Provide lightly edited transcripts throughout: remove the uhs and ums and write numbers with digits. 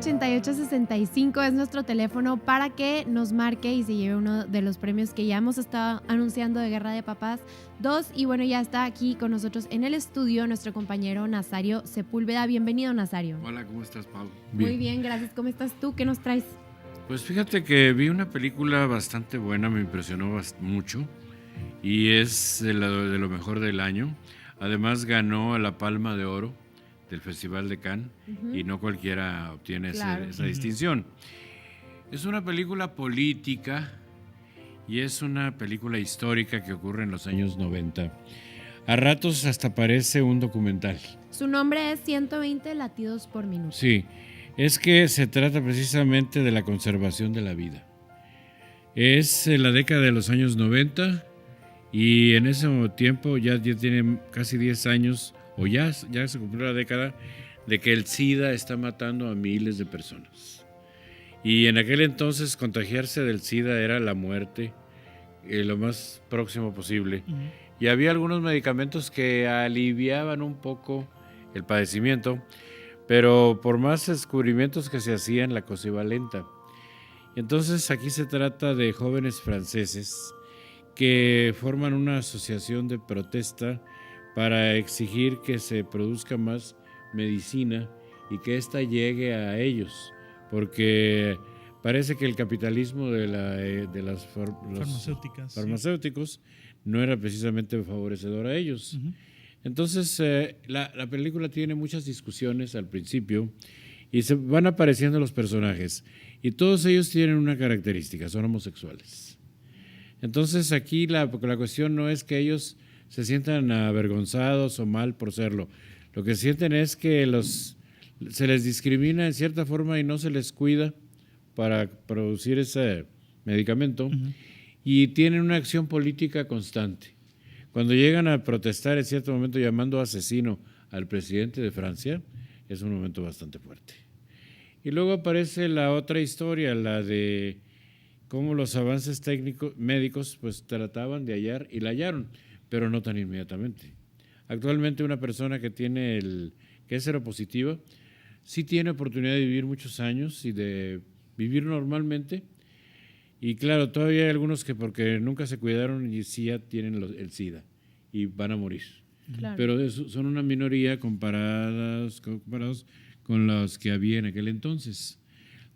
8865 es nuestro teléfono para que nos marque y se lleve uno de los premios que ya hemos estado anunciando de Guerra de Papás 2. Y bueno, ya está aquí con nosotros en el estudio nuestro compañero Nazario Sepúlveda. Bienvenido, Nazario. Hola, ¿cómo estás, Pau? Muy bien, gracias. ¿Cómo estás tú? ¿Qué nos traes? Pues fíjate que vi una película bastante buena, me impresionó mucho y es de lo mejor del año. Además ganó la Palma de Oro del Festival de Cannes y no cualquiera obtiene esa distinción. Es una película política y es una película histórica que ocurre en los años 90. A ratos hasta parece un documental. Su nombre es 120 latidos por minuto. Sí, es que se trata precisamente de la conservación de la vida. Es la década de los años 90 y en ese tiempo ya tiene casi 10 años, o ya se cumplió la década, de que el SIDA está matando a miles de personas. Y en aquel entonces contagiarse del SIDA era la muerte, lo más próximo posible. Y había algunos medicamentos que aliviaban un poco el padecimiento, pero por más descubrimientos que se hacían, la cosa iba lenta. Entonces aquí se trata de jóvenes franceses que forman una asociación de protesta para exigir que se produzca más medicina y que ésta llegue a ellos, porque parece que el capitalismo de las farmacéuticos no era precisamente favorecedor a ellos. Entonces, la película tiene muchas discusiones al principio y se van apareciendo los personajes y todos ellos tienen una característica, son homosexuales. Entonces aquí la cuestión no es que ellos se sientan avergonzados o mal por serlo. Lo que sienten es que se les discrimina en cierta forma y no se les cuida para producir ese medicamento y tienen una acción política constante. Cuando llegan a protestar en cierto momento llamando asesino al presidente de Francia, es un momento bastante fuerte. Y luego aparece la otra historia, la de cómo los avances médicos pues trataban de hallar y la hallaron, pero no tan inmediatamente. Actualmente una persona que es seropositiva sí tiene oportunidad de vivir muchos años y de vivir normalmente. Y claro, todavía hay algunos que porque nunca se cuidaron y sí ya tienen el SIDA y van a morir. Claro. Pero son una minoría comparados con los que había en aquel entonces.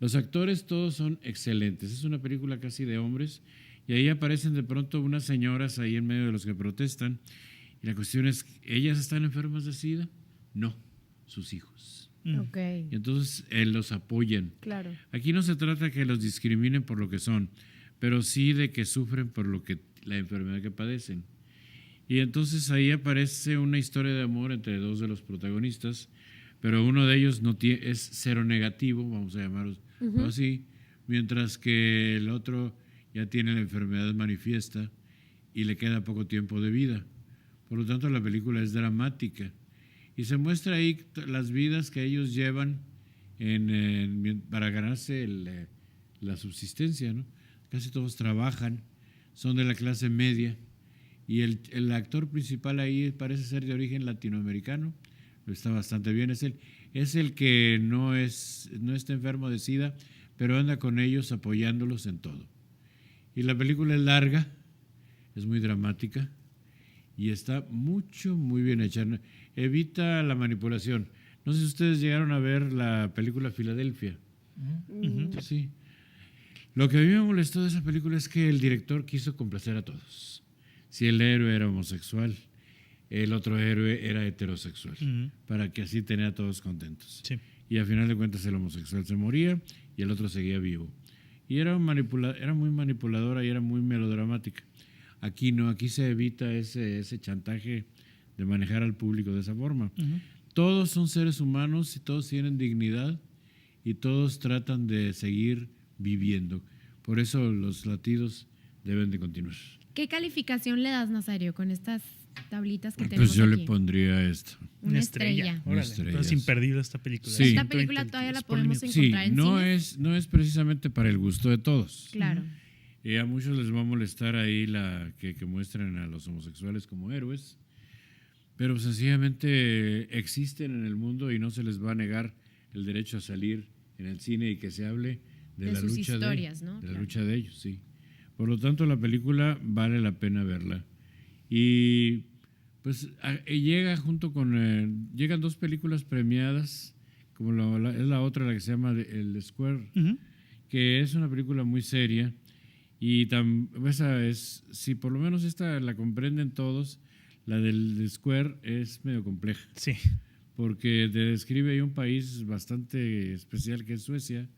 Los actores todos son excelentes. Es una película casi de hombres y ahí aparecen de pronto unas señoras ahí en medio de los que protestan. Y la cuestión es, ¿ellas están enfermas de SIDA? No, sus hijos. Okay. Y entonces los apoyan. Claro. Aquí no se trata de que los discriminen por lo que son, pero sí de que sufren por la enfermedad que padecen. Y entonces ahí aparece una historia de amor entre dos de los protagonistas, pero uno de ellos es seronegativo, vamos a llamarlo así, mientras que el otro ya tiene la enfermedad manifiesta y le queda poco tiempo de vida. Por lo tanto, la película es dramática. Y se muestra ahí las vidas que ellos llevan para ganarse la subsistencia, ¿no? Casi todos trabajan, son de la clase media y el actor principal ahí parece ser de origen latinoamericano, está bastante bien, es el que no está enfermo de SIDA, pero anda con ellos apoyándolos en todo. Y la película es larga, es muy dramática y está muy bien hecha. Evita la manipulación. No sé si ustedes llegaron a ver la película Filadelfia. Sí. Lo que a mí me molestó de esa película es que el director quiso complacer a todos. Si el héroe era homosexual, el otro héroe era heterosexual, para que así tenía a todos contentos. Sí. Y al final de cuentas el homosexual se moría y el otro seguía vivo. Y era muy manipuladora y era muy melodramática. Aquí no, aquí se evita ese chantaje de manejar al público de esa forma. Todos son seres humanos y todos tienen dignidad y todos tratan de seguir viviendo. Por eso los latidos deben de continuar. ¿Qué calificación le das, Nazario, con estas tablitas que tenemos Pues yo aquí? le pondría esto. Una estrella. Órale, entonces imperdible esta película. Sí. Esta película todavía la podemos encontrar en cines. No es precisamente para el gusto de todos. Claro. Y a muchos les va a molestar ahí que muestren a los homosexuales como héroes, pero sencillamente existen en el mundo y no se les va a negar el derecho a salir en el cine y que se hable de la sus lucha historias, ¿no? de la Claro. lucha de ellos, sí. Por lo tanto, la película vale la pena verla. Y pues llega junto con llegan 2 películas premiadas, como es la otra, la que se llama El Square, Ujú. que es una película muy seria y esa es, si por lo menos esta la comprenden todos, la del Square es medio compleja, Sí. porque te describe ahí un país bastante especial que es Suecia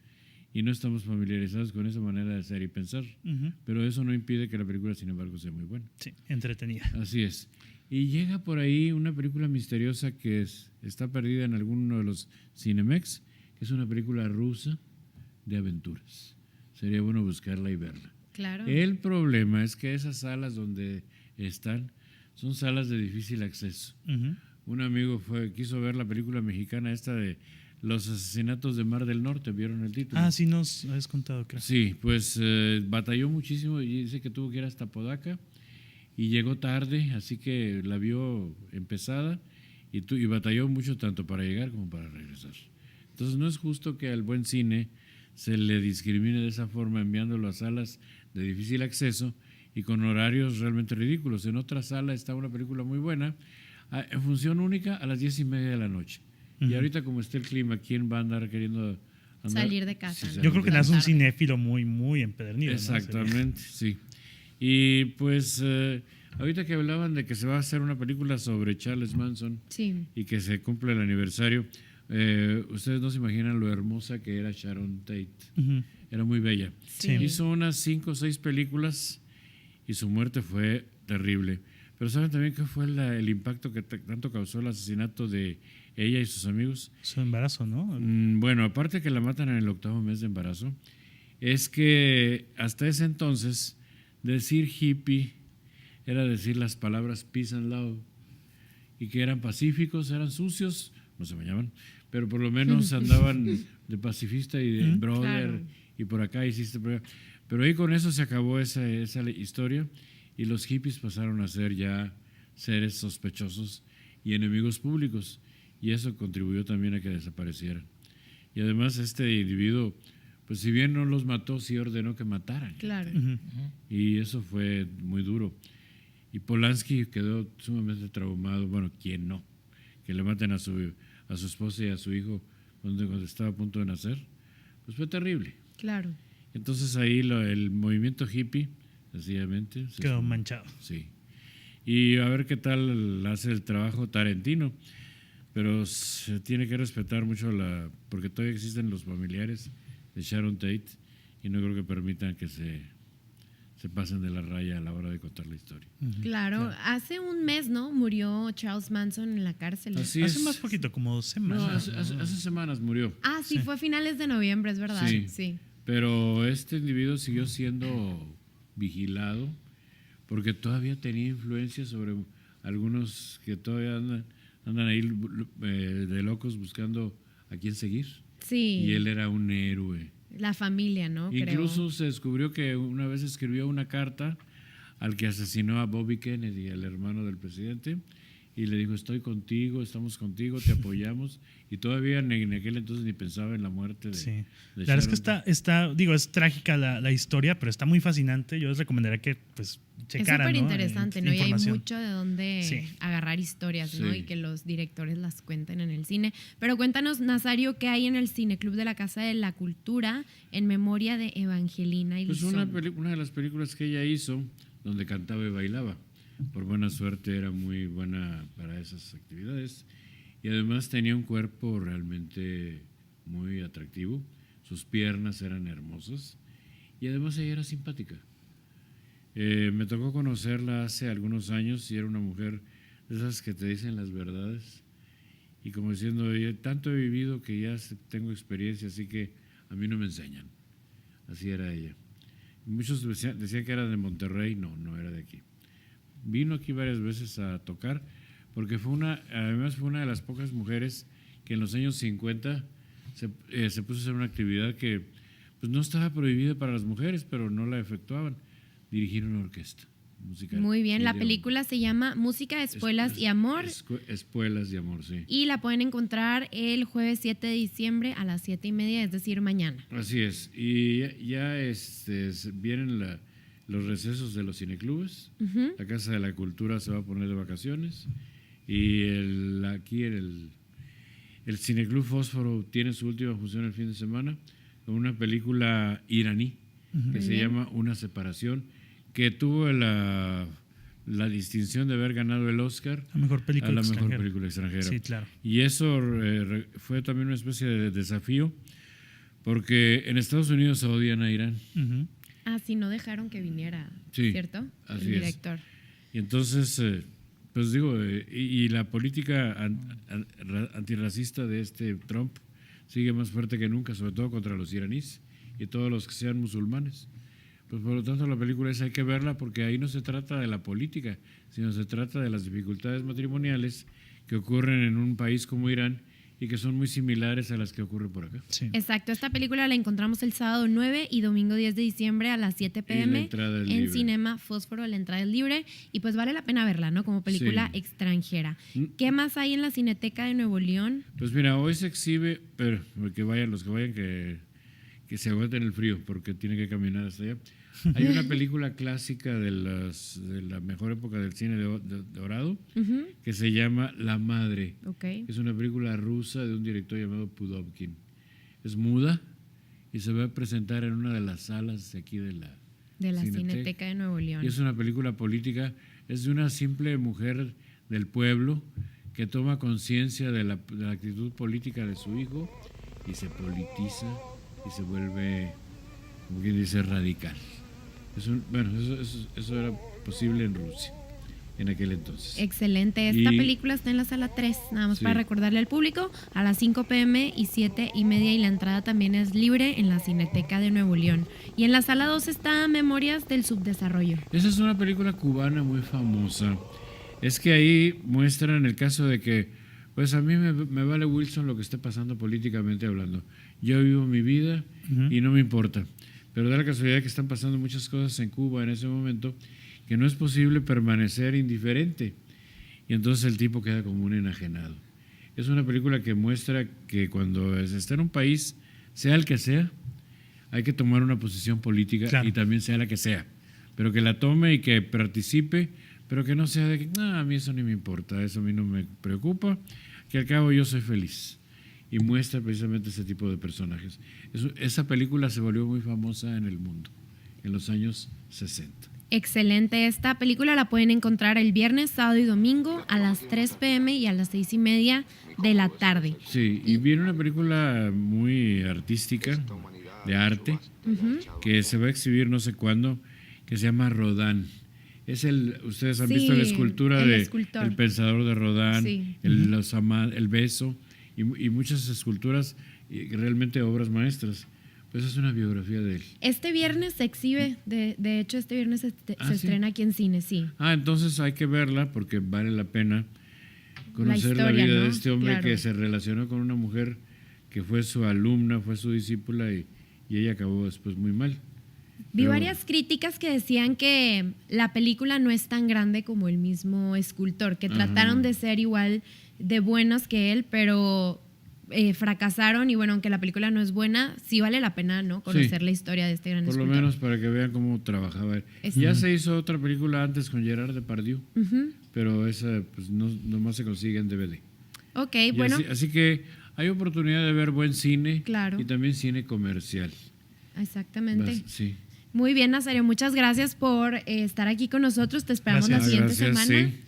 y no estamos familiarizados con esa manera de ser y pensar, Ujú. pero eso no impide que la película, sin embargo, sea muy buena. Sí, entretenida. Así es. Y llega por ahí una película misteriosa que está perdida en alguno de los Cinemex, que es una película rusa de aventuras. Sería bueno buscarla y verla. Claro. El problema es que esas salas donde están son salas de difícil acceso. Ujú. Un amigo quiso ver la película mexicana esta de Los asesinatos de Mar del Norte, ¿vieron el título? Ah, sí, nos habías contado, creo. Sí, pues batalló muchísimo y dice que tuvo que ir hasta Podaca y llegó tarde, así que la vio empezada y batalló mucho tanto para llegar como para regresar. Entonces no es justo que al buen cine se le discrimine de esa forma enviándolo a salas de difícil acceso y con horarios realmente ridículos. En otra sala está una película muy buena, en función única a las 10:30 de la noche. Y Ujú. ahorita como está el clima, ¿quién va a andar queriendo Salir de casa, Sí, ¿no? Yo creo que Tan es un tarde. cinéfilo muy, muy empedernido. ¿no? Exactamente, sí. Y pues ahorita que hablaban de que se va a hacer una película sobre Charles Manson Sí. y que se cumple el aniversario, ustedes no se imaginan lo hermosa que era Sharon Tate. Ujú. Era muy bella. Sí. Hizo unas 5 o 6 películas y su muerte fue terrible. Pero ¿saben también qué fue el impacto que tanto causó el asesinato de ella y sus amigos? Su embarazo, ¿no? Bueno, aparte que la matan en el 8º mes de embarazo, es que hasta ese entonces decir hippie era decir las palabras peace and love y que eran pacíficos, eran sucios, no se bañaban, pero por lo menos andaban de pacifista y de brother Claro. y por acá hiciste. Pero ahí con eso se acabó esa historia y los hippies pasaron a ser ya seres sospechosos y enemigos públicos y eso contribuyó también a que desaparecieran. Y además este individuo, pues si bien no los mató, sí ordenó que mataran. Claro. Ujú. Y eso fue muy duro. Y Polanski quedó sumamente traumado, bueno, ¿quién no? Que le maten a su esposa y a su hijo cuando estaba a punto de nacer, pues fue terrible. Claro. Entonces ahí el movimiento hippie, sencillamente, Quedó manchado. Sí. Y a ver qué tal hace el trabajo Tarantino. Pero se tiene que respetar mucho porque todavía existen los familiares de Sharon Tate y no creo que permitan que se pasen de la raya a la hora de contar la historia. Claro. Hace un mes, ¿no? Murió Charles Manson en la cárcel. Así Hace es. más poquito, como 2 No, semanas. hace semanas murió. Ah, sí, fue a finales de noviembre, es verdad. Sí. Sí. Pero este individuo siguió siendo vigilado porque todavía tenía influencia sobre algunos que todavía andan ahí de locos buscando a quién seguir. Sí. Y él era un héroe. La familia, ¿no? Incluso se descubrió que una vez escribió una carta al que asesinó a Bobby Kennedy, el hermano del presidente, y le dijo, estoy contigo, estamos contigo, te apoyamos. Y todavía en aquel entonces ni pensaba en la muerte de, Sí. de La verdad es que Sharon. es trágica la historia, pero está muy fascinante. Yo les recomendaría que pues Es checaran, súper ¿no? interesante, ¿no? Y hay Información. mucho de dónde Sí. agarrar historias, ¿no? Sí. Y que los directores las cuenten en el cine. Pero cuéntanos, Nazario, ¿qué hay en el Cineclub de la Casa de la Cultura en memoria de Evangelina Pues Ilizón? una de las películas que ella hizo, donde cantaba y bailaba. Por buena suerte era muy buena para esas actividades. Y además tenía un cuerpo realmente muy atractivo. Sus piernas eran hermosas. Y además ella era simpática. Me tocó conocerla hace algunos años y era una mujer de esas que te dicen las verdades. Y como diciendo, "Oye, tanto he vivido que ya tengo experiencia, así que a mí no me enseñan". Así era ella. Muchos decían que era de Monterrey, no era de aquí. Vino aquí varias veces a tocar, porque además fue una de las pocas mujeres que en los años 50 se puso a hacer una actividad que pues no estaba prohibida para las mujeres, pero no la efectuaban, dirigir una orquesta. musical. Muy bien, la de película se llama Música, Espuelas y Amor. Espuelas y Amor, sí. Y la pueden encontrar el jueves 7 de diciembre a las 7:30, es decir, mañana. Así es. Y ya vienen los recesos de los cineclubes. Ujú. La Casa de la Cultura se va a poner de vacaciones. Y aquí el Cineclub Fósforo tiene su última función el fin de semana con una película iraní que se llama Una separación, que tuvo la distinción de haber ganado el Oscar La mejor película a la extranjera. mejor película extranjera. Sí, claro. Y eso fue también una especie de desafío, porque en Estados Unidos se odian a Irán. Ujú. Ah, sí, no dejaron que viniera, Sí, ¿cierto? así El es. director. Y entonces, pues digo, y la política antirracista de Trump sigue más fuerte que nunca, sobre todo contra los iraníes y todos los que sean musulmanes. Pues por lo tanto la película esa hay que verla porque ahí no se trata de la política, sino se trata de las dificultades matrimoniales que ocurren en un país como Irán y que son muy similares a las que ocurren por acá. Sí. Exacto, esta película la encontramos el sábado 9 y domingo 10 de diciembre a las 7 Y la p.m. entrada es en libre. Cinema Fósforo, la entrada es libre y pues vale la pena verla, ¿no? Como película Sí. extranjera. ¿Qué más hay en la Cineteca de Nuevo León? Pues mira, hoy se exhibe, pero los que vayan que se aguanten el frío porque tienen que caminar hasta allá. Hay una película clásica de la mejor época del cine dorado Ujú. que se llama La Madre. Ok. Es una película rusa de un director llamado Pudovkin. Es muda y se va a presentar en una de las salas de aquí de la Cineteca de Nuevo León. Y es una película política, es de una simple mujer del pueblo que toma conciencia de la actitud política de su hijo y se politiza y se vuelve, como quien dice, radical. Eso era posible en Rusia en aquel entonces. Excelente. Esta Y- película está en la sala 3, nada más Sí. para recordarle al público, a las 5 p.m. y 7:30 y la entrada también es libre en la Cineteca de Nuevo León. Y en la sala 2 está Memorias del Subdesarrollo. Esa es una película cubana muy famosa. Es que ahí muestran el caso de que, pues a mí me vale Wilson lo que esté pasando políticamente hablando. Yo vivo mi vida y no me importa. Pero da la casualidad que están pasando muchas cosas en Cuba en ese momento que no es posible permanecer indiferente. Y entonces el tipo queda como un enajenado. Es una película que muestra que cuando se está en un país, sea el que sea, hay que tomar una posición política Claro. y también sea la que sea. Pero que la tome y que participe, pero que no sea de que, no, a mí eso ni me importa, eso a mí no me preocupa, que al cabo yo soy feliz. Y muestra precisamente ese tipo de personajes. Esa película se volvió muy famosa en el mundo, en los años 60. Excelente. Esta película la pueden encontrar el viernes, sábado y domingo a las 3 p.m. y a las 6:30 de la tarde. Sí, y viene una película muy artística, de arte, que se va a exhibir no sé cuándo, que se llama Rodin. Ustedes han Sí, visto la escultura el de escultor. El Pensador de Rodin, Sí. el Beso, y muchas esculturas, y realmente obras maestras. Pues es una biografía de él. Este viernes se exhibe, de hecho este viernes se ¿Sí? estrena aquí en cine, sí. Entonces hay que verla porque vale la pena conocer la historia, vida ¿no? de este hombre Claro. que se relacionó con una mujer que fue su alumna, fue su discípula y ella acabó después muy mal. Vi Pero- varias críticas que decían que la película no es tan grande como el mismo escultor, que Ajá. trataron de ser igual de buenos que él, pero fracasaron y bueno, aunque la película no es buena, sí vale la pena, ¿no? Conocer Sí. la historia de este gran Por lo escultor. menos para que vean cómo trabajaba él. Es- Ya se hizo otra película antes con Gerard Depardieu, Ujú. pero esa pues nomás se consigue en DVD. Ok, Y bueno, así que hay oportunidad de ver buen cine Claro. y también cine comercial. exactamente. Sí. Muy bien, Nazario, muchas gracias por estar aquí con nosotros. Te esperamos la Gracias. siguiente Gracias, semana. sí.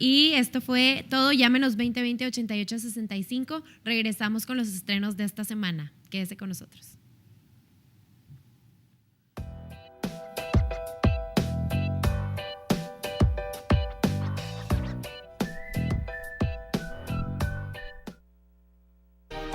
Y esto fue todo. Llámenos 2020-8865. Regresamos con los estrenos de esta semana. Quédese con nosotros.